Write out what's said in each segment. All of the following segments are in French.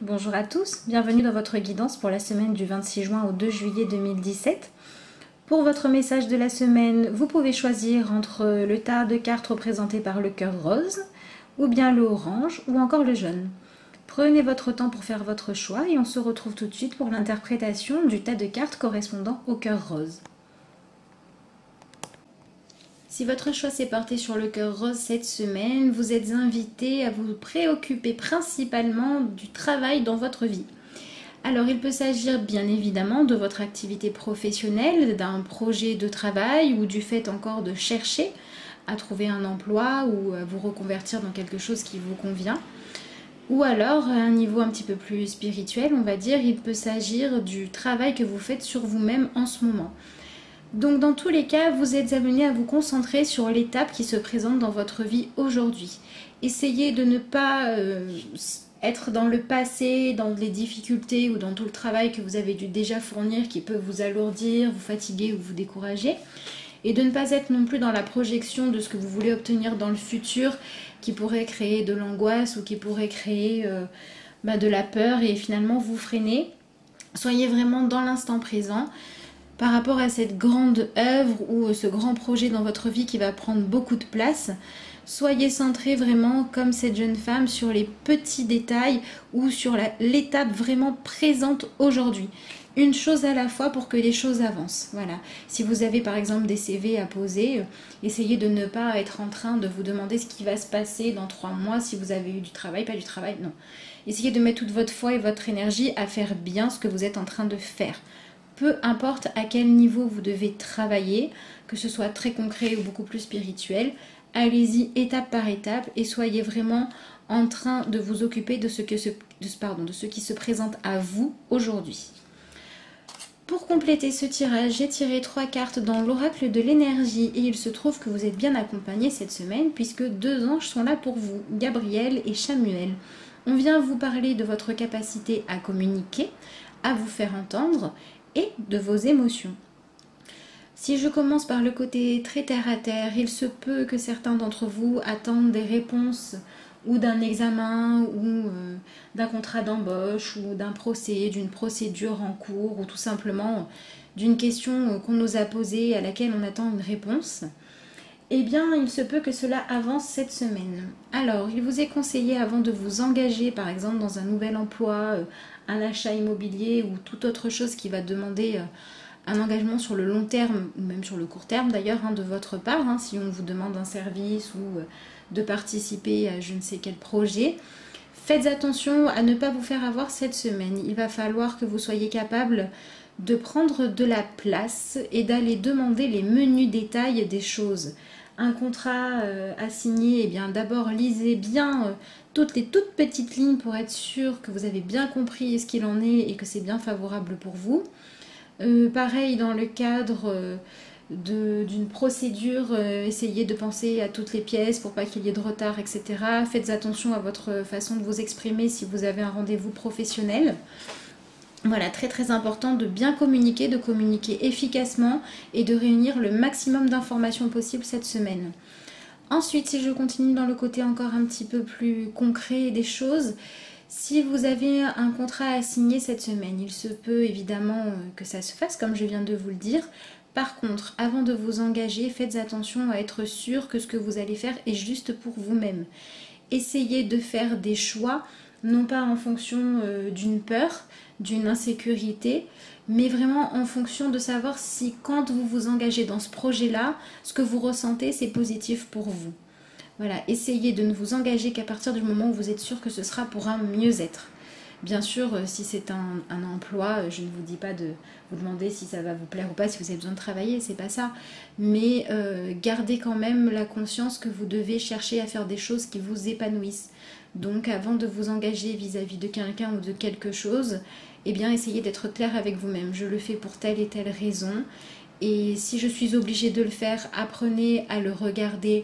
Bonjour à tous, bienvenue dans votre guidance pour la semaine du 26 juin au 2 juillet 2017. Pour votre message de la semaine, vous pouvez choisir entre le tas de cartes représenté par le cœur rose, ou bien le orange, ou encore le jaune. Prenez votre temps pour faire votre choix et on se retrouve tout de suite pour l'interprétation du tas de cartes correspondant au cœur rose. Si votre choix s'est porté sur le cœur rose cette semaine, vous êtes invité à vous préoccuper principalement du travail dans votre vie. Alors il peut s'agir bien évidemment de votre activité professionnelle, d'un projet de travail ou du fait encore de chercher à trouver un emploi ou à vous reconvertir dans quelque chose qui vous convient. Ou alors à un niveau un petit peu plus spirituel, on va dire, il peut s'agir du travail que vous faites sur vous-même en ce moment. Donc dans tous les cas, vous êtes amené à vous concentrer sur l'étape qui se présente dans votre vie aujourd'hui. Essayez de ne pas être dans le passé, dans les difficultés ou dans tout le travail que vous avez dû déjà fournir qui peut vous alourdir, vous fatiguer ou vous décourager. Et de ne pas être non plus dans la projection de ce que vous voulez obtenir dans le futur qui pourrait créer de l'angoisse ou qui pourrait créer de la peur et finalement vous freiner. Soyez vraiment dans l'instant présent. Par rapport à cette grande œuvre ou ce grand projet dans votre vie qui va prendre beaucoup de place, soyez centrés vraiment comme cette jeune femme sur les petits détails ou sur l'étape vraiment présente aujourd'hui. Une chose à la fois pour que les choses avancent. Voilà. Si vous avez par exemple des CV à poser, essayez de ne pas être en train de vous demander ce qui va se passer dans 3 mois, si vous avez eu du travail, pas du travail, non. Essayez de mettre toute votre foi et votre énergie à faire bien ce que vous êtes en train de faire. Peu importe à quel niveau vous devez travailler, que ce soit très concret ou beaucoup plus spirituel, allez-y étape par étape et soyez vraiment en train de vous occuper de ce qui se présente à vous aujourd'hui. Pour compléter ce tirage, j'ai tiré 3 cartes dans l'oracle de l'énergie et il se trouve que vous êtes bien accompagnés cette semaine puisque 2 anges sont là pour vous, Gabriel et Chamuel. On vient vous parler de votre capacité à communiquer, à vous faire entendre et de vos émotions. Si je commence par le côté très terre à terre, il se peut que certains d'entre vous attendent des réponses ou d'un examen ou d'un contrat d'embauche ou d'un procès, d'une procédure en cours ou tout simplement d'une question qu'on nous a posée à laquelle on attend une réponse. Eh bien, il se peut que cela avance cette semaine. Alors, il vous est conseillé avant de vous engager, par exemple, dans un nouvel emploi, un achat immobilier ou toute autre chose qui va demander un engagement sur le long terme, ou même sur le court terme d'ailleurs, de votre part, si on vous demande un service ou de participer à je ne sais quel projet. Faites attention à ne pas vous faire avoir cette semaine. Il va falloir que vous soyez capable de prendre de la place et d'aller demander les menus détails des choses. Un contrat à signer, eh bien d'abord lisez bien toutes les toutes petites lignes pour être sûr que vous avez bien compris ce qu'il en est et que c'est bien favorable pour vous. Pareil dans le cadre d'une procédure, essayez de penser à toutes les pièces pour pas qu'il y ait de retard, etc. Faites attention à votre façon de vous exprimer si vous avez un rendez-vous professionnel. Voilà, très très important de bien communiquer, de communiquer efficacement et de réunir le maximum d'informations possibles cette semaine. Ensuite, si je continue dans le côté encore un petit peu plus concret des choses, si vous avez un contrat à signer cette semaine, il se peut évidemment que ça se fasse comme je viens de vous le dire. Par contre, avant de vous engager, faites attention à être sûr que ce que vous allez faire est juste pour vous-même. Essayez de faire des choix, non pas en fonction d'une peur, d'une insécurité, mais vraiment en fonction de savoir si quand vous vous engagez dans ce projet-là, ce que vous ressentez, c'est positif pour vous. Voilà, essayez de ne vous engager qu'à partir du moment où vous êtes sûr que ce sera pour un mieux-être. Bien sûr, si c'est un emploi, je ne vous dis pas de vous demander si ça va vous plaire ou pas, si vous avez besoin de travailler, c'est pas ça. Mais gardez quand même la conscience que vous devez chercher à faire des choses qui vous épanouissent. Donc avant de vous engager vis-à-vis de quelqu'un ou de quelque chose, eh bien essayez d'être clair avec vous-même. Je le fais pour telle et telle raison. Et si je suis obligée de le faire, apprenez à le regarder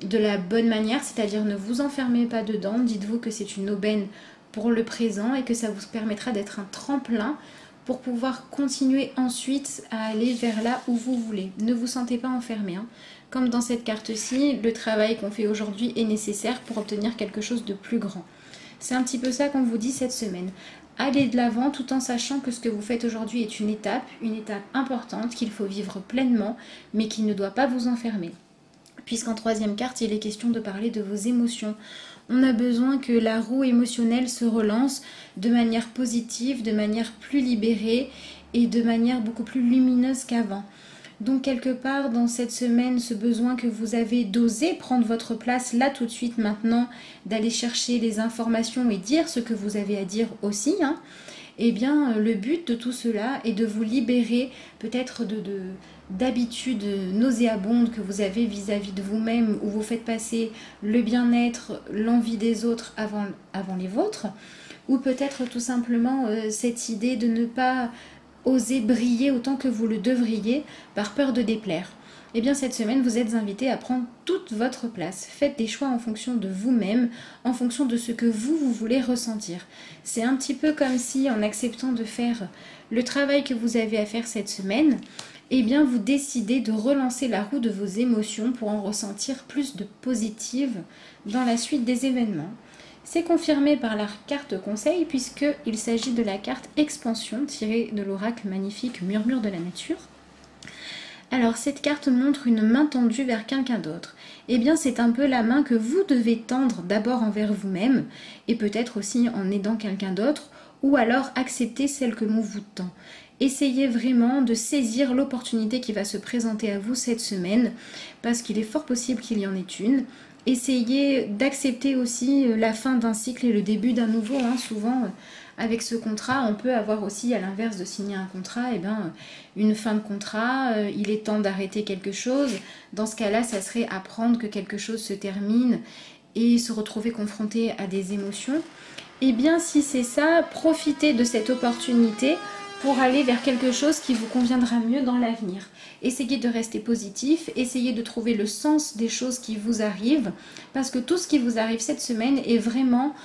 de la bonne manière, c'est-à-dire ne vous enfermez pas dedans. Dites-vous que c'est une aubaine pour le présent et que ça vous permettra d'être un tremplin pour pouvoir continuer ensuite à aller vers là où vous voulez. Ne vous sentez pas enfermé. Comme dans cette carte-ci, le travail qu'on fait aujourd'hui est nécessaire pour obtenir quelque chose de plus grand. C'est un petit peu ça qu'on vous dit cette semaine. Allez de l'avant tout en sachant que ce que vous faites aujourd'hui est une étape importante qu'il faut vivre pleinement, mais qui ne doit pas vous enfermer. Puisqu'en troisième carte, il est question de parler de vos émotions. On a besoin que la roue émotionnelle se relance de manière positive, de manière plus libérée et de manière beaucoup plus lumineuse qu'avant. Donc quelque part dans cette semaine, ce besoin que vous avez d'oser prendre votre place là tout de suite maintenant, d'aller chercher les informations et dire ce que vous avez à dire aussi, eh bien le but de tout cela est de vous libérer peut-être d'habitudes nauséabondes que vous avez vis-à-vis de vous-même, où vous faites passer le bien-être, l'envie des autres avant les vôtres, ou peut-être tout simplement cette idée de ne pas oser briller autant que vous le devriez par peur de déplaire. Eh bien cette semaine, vous êtes invité à prendre toute votre place. Faites des choix en fonction de vous-même, en fonction de ce que vous voulez ressentir. C'est un petit peu comme si, en acceptant de faire le travail que vous avez à faire cette semaine, eh bien vous décidez de relancer la roue de vos émotions pour en ressentir plus de positives dans la suite des événements. C'est confirmé par la carte conseil puisqu'il s'agit de la carte expansion tirée de l'oracle magnifique Murmure de la nature. Alors cette carte montre une main tendue vers quelqu'un d'autre. Eh bien c'est un peu la main que vous devez tendre d'abord envers vous-même et peut-être aussi en aidant quelqu'un d'autre ou alors accepter celle que l'on vous tend. Essayez vraiment de saisir l'opportunité qui va se présenter à vous cette semaine parce qu'il est fort possible qu'il y en ait une. Essayez d'accepter aussi la fin d'un cycle et le début d'un nouveau. Souvent, avec ce contrat, on peut avoir aussi, à l'inverse de signer un contrat, une fin de contrat. Il est temps d'arrêter quelque chose. Dans ce cas-là, ça serait apprendre que quelque chose se termine et se retrouver confronté à des émotions. Eh bien, si c'est ça, profitez de cette opportunité pour aller vers quelque chose qui vous conviendra mieux dans l'avenir. Essayez de rester positif, essayez de trouver le sens des choses qui vous arrivent, parce que tout ce qui vous arrive cette semaine est vraiment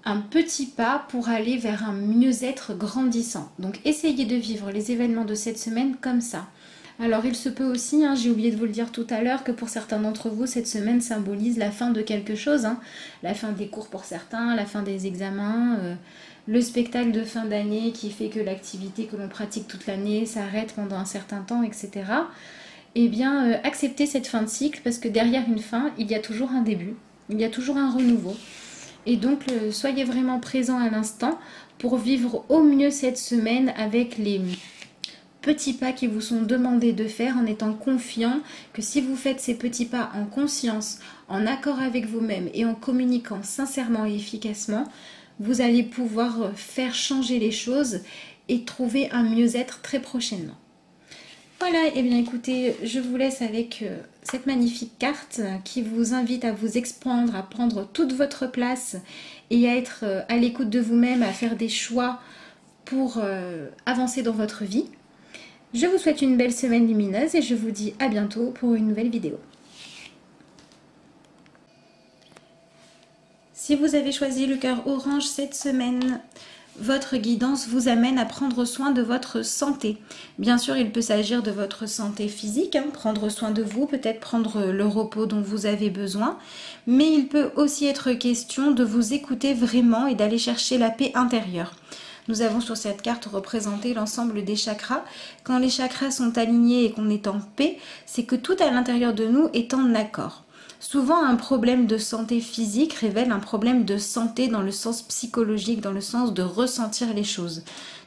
un petit pas pour aller vers un mieux-être grandissant. Donc essayez de vivre les événements de cette semaine comme ça. Alors il se peut aussi, j'ai oublié de vous le dire tout à l'heure, que pour certains d'entre vous, cette semaine symbolise la fin de quelque chose. La fin des cours pour certains, la fin des examens, le spectacle de fin d'année qui fait que l'activité que l'on pratique toute l'année s'arrête pendant un certain temps, etc. Eh bien, acceptez cette fin de cycle parce que derrière une fin, il y a toujours un début, il y a toujours un renouveau. Et donc, soyez vraiment présents à l'instant pour vivre au mieux cette semaine avec les petits pas qui vous sont demandés de faire en étant confiant que si vous faites ces petits pas en conscience, en accord avec vous-même et en communiquant sincèrement et efficacement, vous allez pouvoir faire changer les choses et trouver un mieux-être très prochainement. Voilà, et bien écoutez, je vous laisse avec cette magnifique carte qui vous invite à vous expandre, à prendre toute votre place et à être à l'écoute de vous-même, à faire des choix pour avancer dans votre vie. Je vous souhaite une belle semaine lumineuse et je vous dis à bientôt pour une nouvelle vidéo. Si vous avez choisi le cœur orange cette semaine, votre guidance vous amène à prendre soin de votre santé. Bien sûr, il peut s'agir de votre santé physique, prendre soin de vous, peut-être prendre le repos dont vous avez besoin, mais il peut aussi être question de vous écouter vraiment et d'aller chercher la paix intérieure. Nous avons sur cette carte représenté l'ensemble des chakras. Quand les chakras sont alignés et qu'on est en paix, c'est que tout à l'intérieur de nous est en accord. Souvent, un problème de santé physique révèle un problème de santé dans le sens psychologique, dans le sens de ressentir les choses.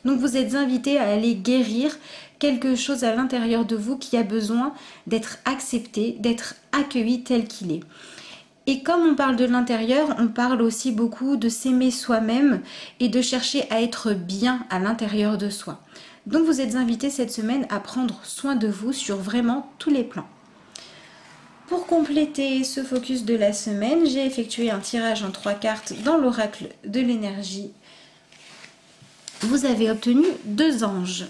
Donc vous êtes invité à aller guérir quelque chose à l'intérieur de vous qui a besoin d'être accepté, d'être accueilli tel qu'il est. Et comme on parle de l'intérieur, on parle aussi beaucoup de s'aimer soi-même et de chercher à être bien à l'intérieur de soi. Donc vous êtes invité cette semaine à prendre soin de vous sur vraiment tous les plans. Pour compléter ce focus de la semaine, j'ai effectué un tirage en 3 cartes dans l'oracle de l'énergie. Vous avez obtenu 2 anges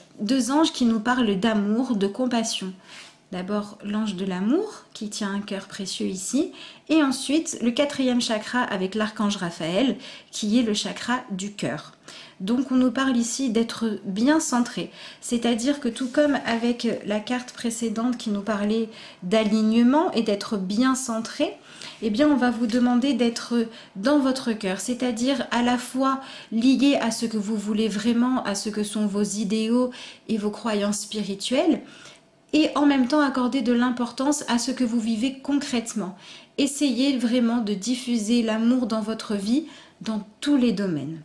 qui nous parlent d'amour, de compassion. D'abord l'ange de l'amour qui tient un cœur précieux ici, et ensuite le 4e chakra avec l'archange Raphaël qui est le chakra du cœur. Donc on nous parle ici d'être bien centré, c'est-à-dire que tout comme avec la carte précédente qui nous parlait d'alignement et d'être bien centré, eh bien on va vous demander d'être dans votre cœur, c'est-à-dire à la fois lié à ce que vous voulez vraiment, à ce que sont vos idéaux et vos croyances spirituelles, et en même temps accorder de l'importance à ce que vous vivez concrètement. Essayez vraiment de diffuser l'amour dans votre vie, dans tous les domaines.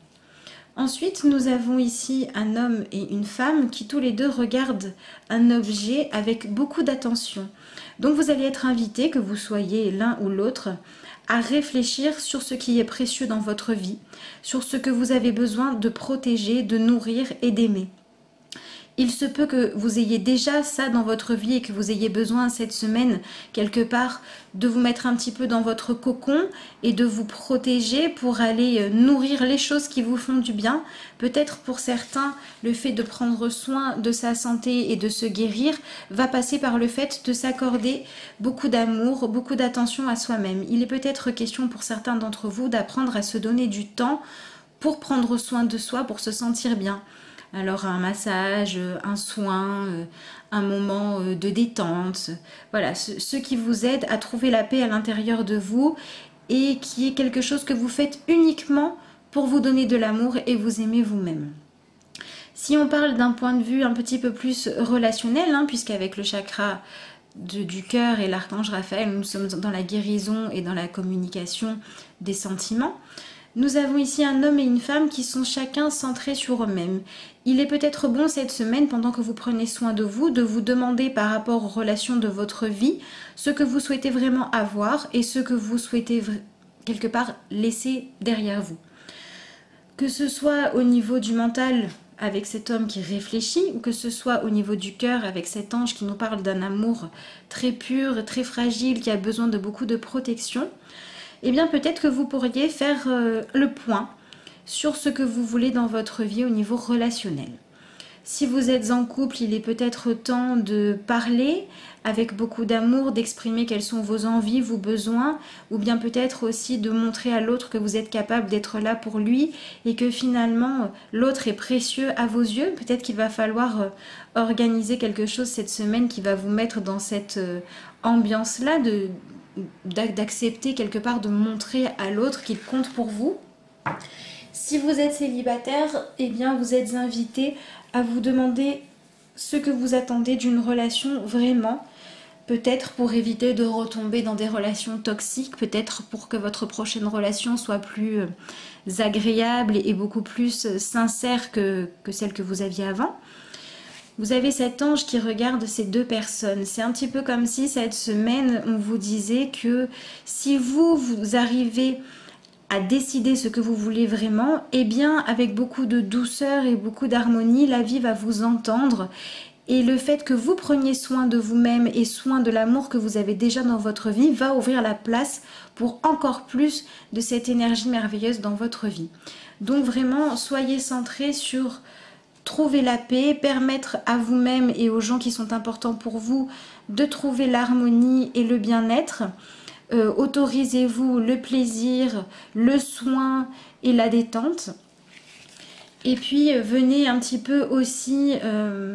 Ensuite, nous avons ici un homme et une femme qui tous les deux regardent un objet avec beaucoup d'attention. Donc vous allez être invité, que vous soyez l'un ou l'autre, à réfléchir sur ce qui est précieux dans votre vie, sur ce que vous avez besoin de protéger, de nourrir et d'aimer. Il se peut que vous ayez déjà ça dans votre vie et que vous ayez besoin cette semaine, quelque part, de vous mettre un petit peu dans votre cocon et de vous protéger pour aller nourrir les choses qui vous font du bien. Peut-être pour certains, le fait de prendre soin de sa santé et de se guérir va passer par le fait de s'accorder beaucoup d'amour, beaucoup d'attention à soi-même. Il est peut-être question pour certains d'entre vous d'apprendre à se donner du temps pour prendre soin de soi, pour se sentir bien. Alors un massage, un soin, un moment de détente, voilà, ce qui vous aide à trouver la paix à l'intérieur de vous et qui est quelque chose que vous faites uniquement pour vous donner de l'amour et vous aimer vous-même. Si on parle d'un point de vue un petit peu plus relationnel, puisqu'avec le chakra du cœur et l'archange Raphaël, nous sommes dans la guérison et dans la communication des sentiments. Nous avons ici un homme et une femme qui sont chacun centrés sur eux-mêmes. Il est peut-être bon cette semaine, pendant que vous prenez soin de vous demander par rapport aux relations de votre vie, ce que vous souhaitez vraiment avoir et ce que vous souhaitez quelque part laisser derrière vous. Que ce soit au niveau du mental, avec cet homme qui réfléchit, ou que ce soit au niveau du cœur, avec cet ange qui nous parle d'un amour très pur, très fragile, qui a besoin de beaucoup de protection, eh bien peut-être que vous pourriez faire le point sur ce que vous voulez dans votre vie au niveau relationnel. Si vous êtes en couple, il est peut-être temps de parler avec beaucoup d'amour, d'exprimer quelles sont vos envies, vos besoins, ou bien peut-être aussi de montrer à l'autre que vous êtes capable d'être là pour lui et que finalement l'autre est précieux à vos yeux. Peut-être qu'il va falloir organiser quelque chose cette semaine qui va vous mettre dans cette ambiance-là d'accepter quelque part de montrer à l'autre qu'il compte pour vous. Si vous êtes célibataire, eh bien vous êtes invité à vous demander ce que vous attendez d'une relation vraiment, peut-être pour éviter de retomber dans des relations toxiques, peut-être pour que votre prochaine relation soit plus agréable et beaucoup plus sincère que celle que vous aviez avant. Vous avez cet ange qui regarde ces deux personnes. C'est un petit peu comme si cette semaine, on vous disait que si vous arrivez à décider ce que vous voulez vraiment, eh bien, avec beaucoup de douceur et beaucoup d'harmonie, la vie va vous entendre. Et le fait que vous preniez soin de vous-même et soin de l'amour que vous avez déjà dans votre vie va ouvrir la place pour encore plus de cette énergie merveilleuse dans votre vie. Donc vraiment, soyez centrés sur trouver la paix, permettre à vous-même et aux gens qui sont importants pour vous de trouver l'harmonie et le bien-être. Autorisez-vous le plaisir, le soin et la détente. Et puis venez un petit peu aussi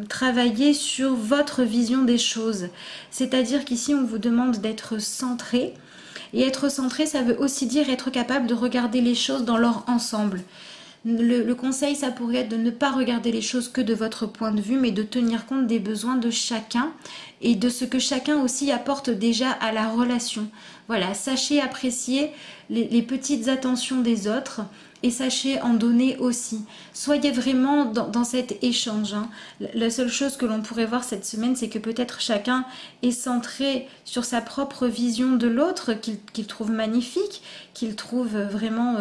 travailler sur votre vision des choses. C'est-à-dire qu'ici on vous demande d'être centré. Et être centré, ça veut aussi dire être capable de regarder les choses dans leur ensemble. Le conseil, ça pourrait être de ne pas regarder les choses que de votre point de vue, mais de tenir compte des besoins de chacun et de ce que chacun aussi apporte déjà à la relation. Voilà, sachez apprécier les petites attentions des autres et sachez en donner aussi. Soyez vraiment dans cet échange. La seule chose que l'on pourrait voir cette semaine, c'est que peut-être chacun est centré sur sa propre vision de l'autre, qu'il trouve magnifique, qu'il trouve vraiment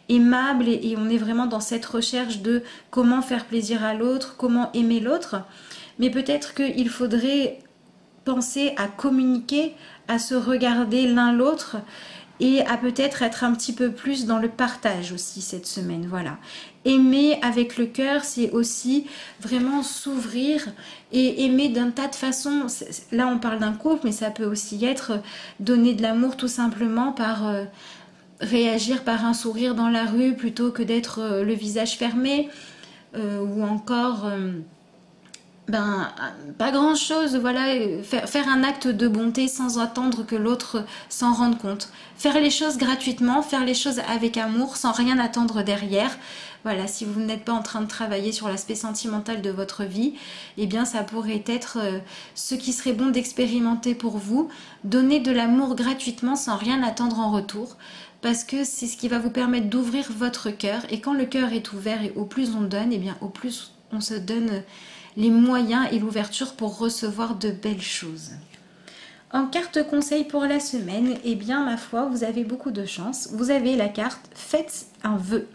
aimable, et on est vraiment dans cette recherche de comment faire plaisir à l'autre, comment aimer l'autre. Mais peut-être qu'il faudrait penser à communiquer, à se regarder l'un l'autre et à peut-être être un petit peu plus dans le partage aussi cette semaine, voilà. Aimer avec le cœur, c'est aussi vraiment s'ouvrir et aimer d'un tas de façons. Là, on parle d'un couple, mais ça peut aussi être donner de l'amour tout simplement par réagir par un sourire dans la rue plutôt que d'être le visage fermé, ou encore... pas grand chose, voilà, faire un acte de bonté sans attendre que l'autre s'en rende compte. Faire les choses gratuitement, faire les choses avec amour, sans rien attendre derrière. Voilà, si vous n'êtes pas en train de travailler sur l'aspect sentimental de votre vie, eh bien ça pourrait être ce qui serait bon d'expérimenter pour vous. Donner de l'amour gratuitement sans rien attendre en retour. Parce que c'est ce qui va vous permettre d'ouvrir votre cœur. Et quand le cœur est ouvert et au plus on donne, eh bien au plus on se donne les moyens et l'ouverture pour recevoir de belles choses. En carte conseil pour la semaine, eh bien ma foi, vous avez beaucoup de chance. Vous avez la carte « Faites un vœu ».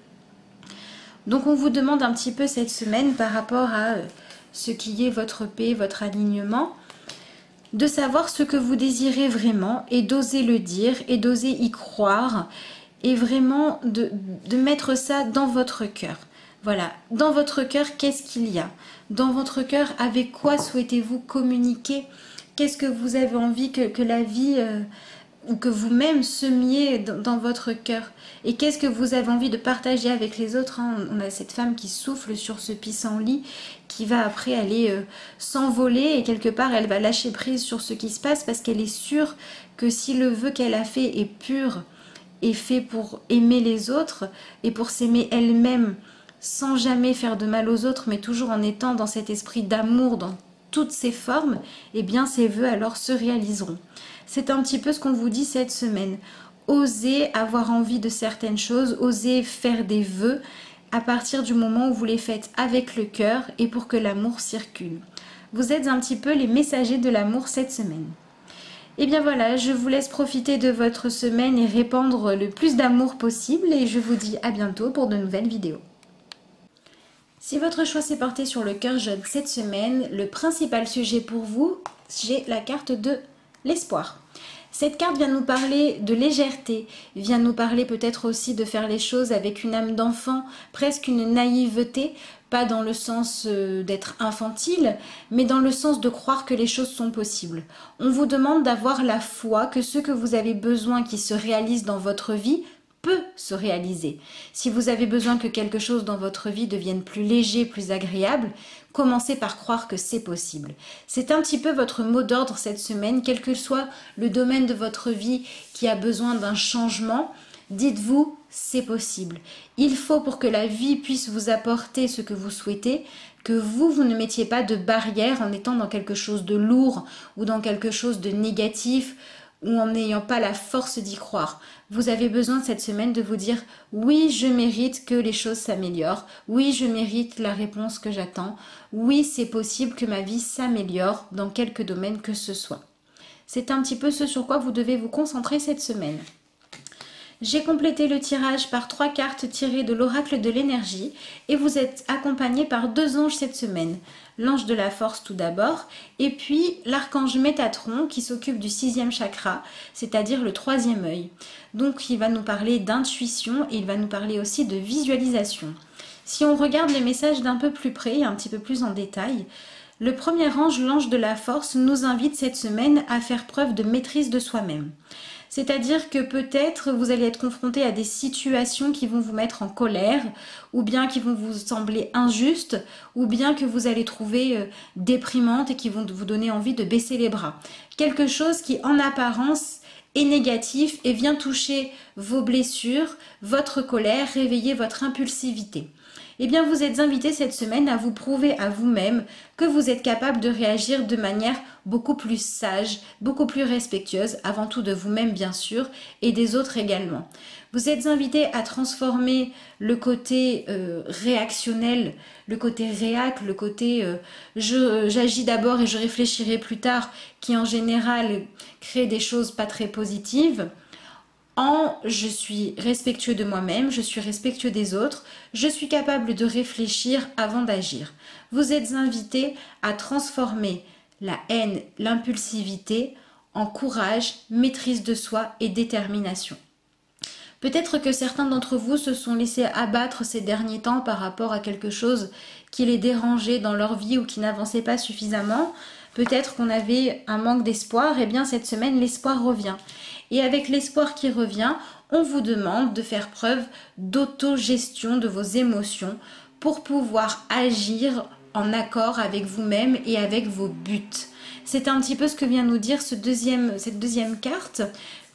Donc on vous demande un petit peu cette semaine par rapport à ce qui est votre paix, votre alignement, de savoir ce que vous désirez vraiment et d'oser le dire et d'oser y croire et vraiment de mettre ça dans votre cœur. Voilà, dans votre cœur, qu'est-ce qu'il y a? Dans votre cœur, avec quoi souhaitez-vous communiquer? Qu'est-ce que vous avez envie que la vie ou que vous-même semiez dans votre cœur? Et qu'est-ce que vous avez envie de partager avec les autres, hein? On a cette femme qui souffle sur ce pissenlit, qui va après aller s'envoler et quelque part elle va lâcher prise sur ce qui se passe parce qu'elle est sûre que si le vœu qu'elle a fait est pur et fait pour aimer les autres et pour s'aimer elle-même, sans jamais faire de mal aux autres, mais toujours en étant dans cet esprit d'amour dans toutes ses formes, eh bien ces vœux alors se réaliseront. C'est un petit peu ce qu'on vous dit cette semaine. Osez avoir envie de certaines choses, osez faire des vœux à partir du moment où vous les faites avec le cœur et pour que l'amour circule. Vous êtes un petit peu les messagers de l'amour cette semaine. Et bien voilà, je vous laisse profiter de votre semaine et répandre le plus d'amour possible et je vous dis à bientôt pour de nouvelles vidéos. Si votre choix s'est porté sur le cœur jaune cette semaine, le principal sujet pour vous, j'ai la carte de l'espoir. Cette carte vient nous parler de légèreté, vient nous parler peut-être aussi de faire les choses avec une âme d'enfant, presque une naïveté, pas dans le sens d'être infantile, mais dans le sens de croire que les choses sont possibles. On vous demande d'avoir la foi que ce que vous avez besoin qui se réalise dans votre vie peut se réaliser. Si vous avez besoin que quelque chose dans votre vie devienne plus léger, plus agréable, commencez par croire que c'est possible. C'est un petit peu votre mot d'ordre cette semaine, quel que soit le domaine de votre vie qui a besoin d'un changement, dites-vous c'est possible. Il faut pour que la vie puisse vous apporter ce que vous souhaitez, que vous ne mettiez pas de barrière en étant dans quelque chose de lourd ou dans quelque chose de négatif, ou en n'ayant pas la force d'y croire. Vous avez besoin cette semaine de vous dire « Oui, je mérite que les choses s'améliorent. Oui, je mérite la réponse que j'attends. Oui, c'est possible que ma vie s'améliore dans quelque domaine que ce soit. » C'est un petit peu ce sur quoi vous devez vous concentrer cette semaine. J'ai complété le tirage par 3 cartes tirées de l'oracle de l'énergie et vous êtes accompagné par 2 anges cette semaine. L'ange de la force tout d'abord et puis l'archange Métatron qui s'occupe du 6e chakra, c'est-à-dire le 3e œil. Donc il va nous parler d'intuition et il va nous parler aussi de visualisation. Si on regarde les messages d'un peu plus près, un petit peu plus en détail, le premier ange, l'ange de la force, nous invite cette semaine à faire preuve de maîtrise de soi-même. C'est-à-dire que peut-être vous allez être confronté à des situations qui vont vous mettre en colère, ou bien qui vont vous sembler injustes, ou bien que vous allez trouver déprimantes et qui vont vous donner envie de baisser les bras. Quelque chose qui en apparence est négatif et vient toucher vos blessures, votre colère, réveiller votre impulsivité. Eh bien, vous êtes invité cette semaine à vous prouver à vous-même que vous êtes capable de réagir de manière beaucoup plus sage, beaucoup plus respectueuse, avant tout de vous-même bien sûr, et des autres également. Vous êtes invité à transformer le côté réactionnel, le côté réac, le côté j'agis d'abord et je réfléchirai plus tard, qui en général crée des choses pas très positives, je suis respectueux de moi-même, je suis respectueux des autres, je suis capable de réfléchir avant d'agir. Vous êtes invité à transformer la haine, l'impulsivité en courage, maîtrise de soi et détermination. Peut-être que certains d'entre vous se sont laissés abattre ces derniers temps par rapport à quelque chose qui les dérangeait dans leur vie ou qui n'avançait pas suffisamment. Peut-être qu'on avait un manque d'espoir. Eh bien, cette semaine, l'espoir revient. Et avec l'espoir qui revient, on vous demande de faire preuve d'autogestion de vos émotions pour pouvoir agir en accord avec vous-même et avec vos buts. C'est un petit peu ce que vient nous dire cette deuxième carte,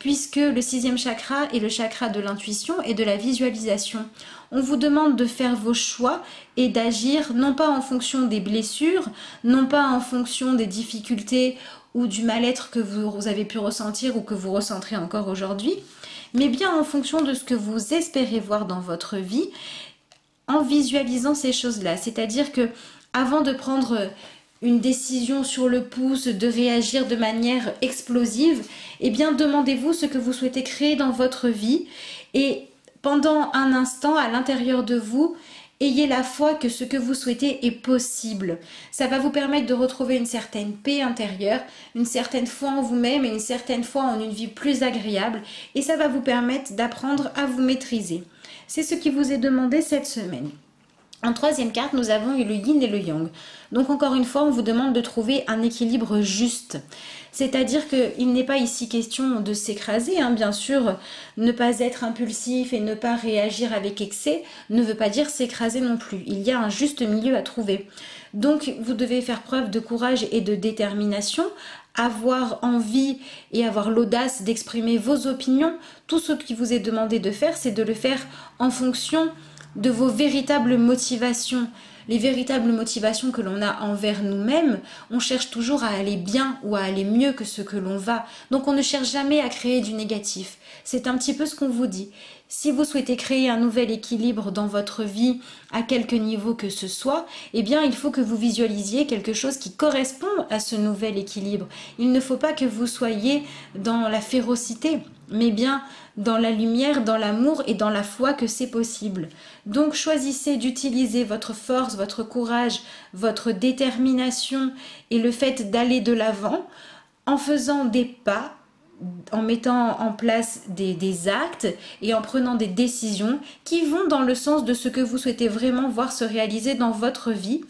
puisque le 6e chakra est le chakra de l'intuition et de la visualisation. On vous demande de faire vos choix et d'agir non pas en fonction des blessures, non pas en fonction des difficultés ou du mal-être que vous avez pu ressentir ou que vous ressentirez encore aujourd'hui, mais bien en fonction de ce que vous espérez voir dans votre vie en visualisant ces choses-là. C'est-à-dire que avant de prendre une décision sur le pouce, de réagir de manière explosive, eh bien demandez-vous ce que vous souhaitez créer dans votre vie et pendant un instant à l'intérieur de vous, ayez la foi que ce que vous souhaitez est possible. Ça va vous permettre de retrouver une certaine paix intérieure, une certaine foi en vous-même et une certaine foi en une vie plus agréable et ça va vous permettre d'apprendre à vous maîtriser. C'est ce qui vous est demandé cette semaine. En troisième carte, nous avons eu le yin et le yang. Donc encore une fois, on vous demande de trouver un équilibre juste. C'est-à-dire qu'il n'est pas ici question de s'écraser, bien sûr, ne pas être impulsif et ne pas réagir avec excès ne veut pas dire s'écraser non plus. Il y a un juste milieu à trouver. Donc vous devez faire preuve de courage et de détermination, avoir envie et avoir l'audace d'exprimer vos opinions. Tout ce qui vous est demandé de faire, c'est de le faire en fonction de vos véritables motivations. Les véritables motivations que l'on a envers nous-mêmes, on cherche toujours à aller bien ou à aller mieux que ce que l'on va. Donc on ne cherche jamais à créer du négatif. C'est un petit peu ce qu'on vous dit. Si vous souhaitez créer un nouvel équilibre dans votre vie, à quelque niveau que ce soit, eh bien il faut que vous visualisiez quelque chose qui correspond à ce nouvel équilibre. Il ne faut pas que vous soyez dans la férocité, mais bien dans la lumière, dans l'amour et dans la foi que c'est possible. Donc choisissez d'utiliser votre force, votre courage, votre détermination et le fait d'aller de l'avant en faisant des pas, en mettant en place des actes et en prenant des décisions qui vont dans le sens de ce que vous souhaitez vraiment voir se réaliser dans votre vie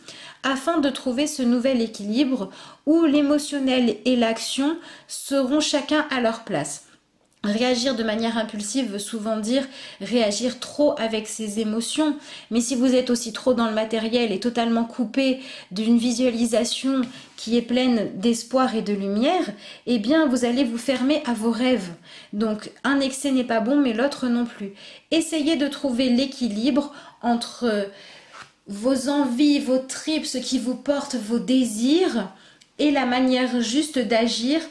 afin de trouver ce nouvel équilibre où l'émotionnel et l'action seront chacun à leur place. Réagir de manière impulsive veut souvent dire réagir trop avec ses émotions, mais si vous êtes aussi trop dans le matériel et totalement coupé d'une visualisation qui est pleine d'espoir et de lumière, eh bien vous allez vous fermer à vos rêves. Donc un excès n'est pas bon, mais l'autre non plus. Essayez de trouver l'équilibre entre vos envies, vos tripes, ce qui vous porte, vos désirs et la manière juste d'agir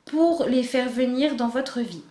pour les faire venir dans votre vie.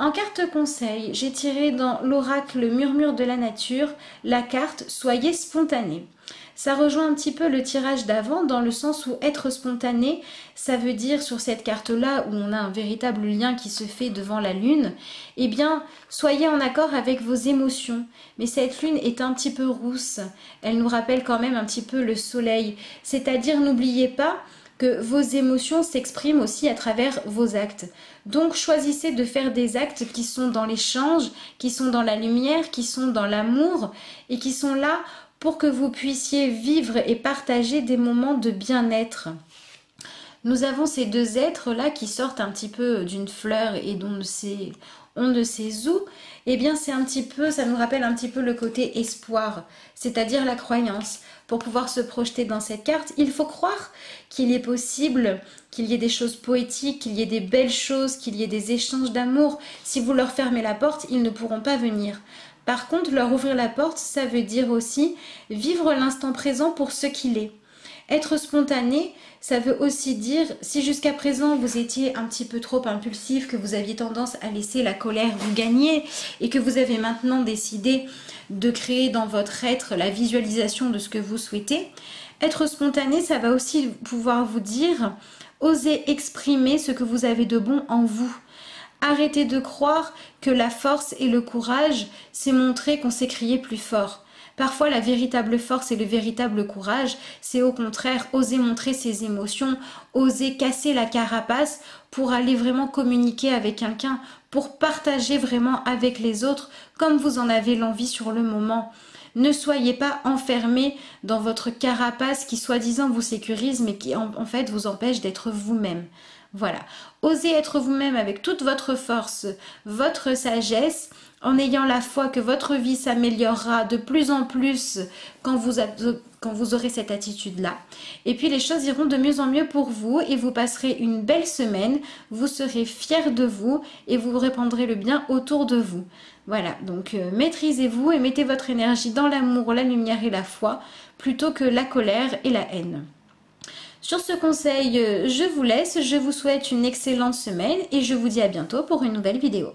En carte conseil, j'ai tiré dans l'oracle Murmure de la nature la carte Soyez spontané. Ça rejoint un petit peu le tirage d'avant dans le sens où être spontané, ça veut dire sur cette carte-là où on a un véritable lien qui se fait devant la lune, eh bien soyez en accord avec vos émotions. Mais cette lune est un petit peu rousse, elle nous rappelle quand même un petit peu le soleil, c'est-à-dire n'oubliez pas que vos émotions s'expriment aussi à travers vos actes. Donc choisissez de faire des actes qui sont dans l'échange, qui sont dans la lumière, qui sont dans l'amour et qui sont là pour que vous puissiez vivre et partager des moments de bien-être. Nous avons ces deux êtres-là qui sortent un petit peu d'une fleur et dont on ne sait où, eh bien c'est un petit peu, ça nous rappelle un petit peu le côté espoir, c'est-à-dire la croyance. Pour pouvoir se projeter dans cette carte, il faut croire qu'il est possible qu'il y ait des choses poétiques, qu'il y ait des belles choses, qu'il y ait des échanges d'amour. Si vous leur fermez la porte, ils ne pourront pas venir. Par contre, leur ouvrir la porte, ça veut dire aussi vivre l'instant présent pour ce qu'il est. Être spontané, ça veut aussi dire, si jusqu'à présent vous étiez un petit peu trop impulsif, que vous aviez tendance à laisser la colère vous gagner et que vous avez maintenant décidé de créer dans votre être la visualisation de ce que vous souhaitez, être spontané, ça va aussi pouvoir vous dire, osez exprimer ce que vous avez de bon en vous. Arrêtez de croire que la force et le courage, c'est montrer qu'on sait crier plus fort. Parfois, la véritable force et le véritable courage, c'est au contraire oser montrer ses émotions, oser casser la carapace pour aller vraiment communiquer avec quelqu'un, pour partager vraiment avec les autres comme vous en avez l'envie sur le moment. Ne soyez pas enfermés dans votre carapace qui soi-disant vous sécurise mais qui en fait vous empêche d'être vous-même. Voilà, osez être vous-même avec toute votre force, votre sagesse, en ayant la foi que votre vie s'améliorera de plus en plus quand vous aurez cette attitude-là. Et puis les choses iront de mieux en mieux pour vous et vous passerez une belle semaine, vous serez fiers de vous et vous répandrez le bien autour de vous. Voilà, donc maîtrisez-vous et mettez votre énergie dans l'amour, la lumière et la foi plutôt que la colère et la haine. Sur ce conseil, je vous laisse, je vous souhaite une excellente semaine et je vous dis à bientôt pour une nouvelle vidéo.